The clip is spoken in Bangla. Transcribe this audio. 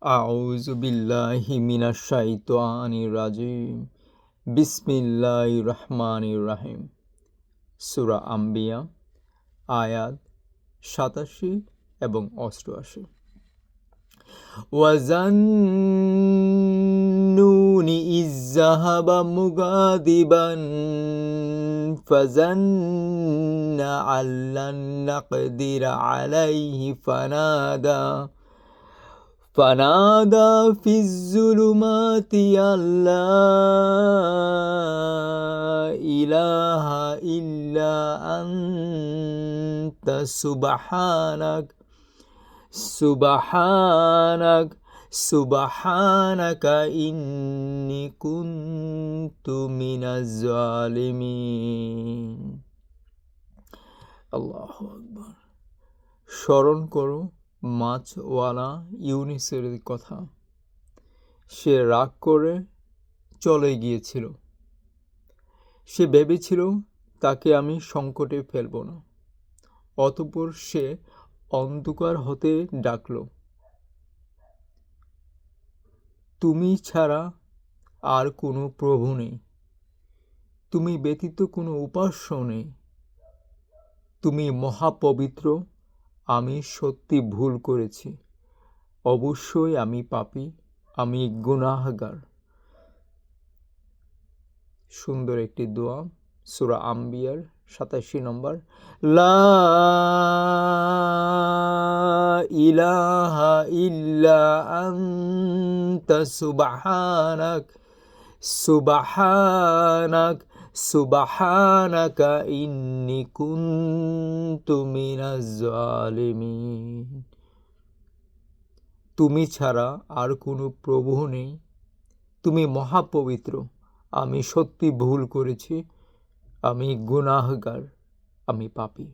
আউযু বিল্লাহি মিনাশ শাইতানির রাজিম। বিসমিল্লাহির রহমানির রহিম। সূরা আম্বিয়া আয়াত ৮৭ এবং ৮৮। ওয়াজান্নুনি ইয যাহাবা মুগাদিবান ফাজান্না আল্লান নাকদিরা আলাইহি فنادى في الظلمات أن لا إله إلا أنت سبحانك إني كنت من الظالمين। আল্লাহু আকবার। স্মরণ করো মাছওয়ালা ইউনুসের কথা। সে রাগ করে চলে গিয়েছিল। সে ভেবেছিল তাকে আমি সংকটে ফেলব না। অতঃপর সে অন্ধকার হতে ডাকল, তুমি ছাড়া আর কোনো প্রভু নেই, তুমি ব্যতীত কোনো উপাস্য নেই, তুমি মহাপবিত্র, আমি সত্যি ভুল করেছি, অবশ্যই আমি পাপী, আমি গুনাহগার। সুন্দর একটি দোয়া, সূরা আম্বিয়ার ৮৭ নম্বর। লা ইলাহা ইল্লা আনতা সুবহানাকা ইন্নী কুনতু মিনাজ জালিমিন। তুমি ছাড়া আর কোনো প্রভু নেই, তুমি মহাপবিত্র, আমি সত্যি ভুল করেছি, আমি গুনাহগার, আমি পাপী।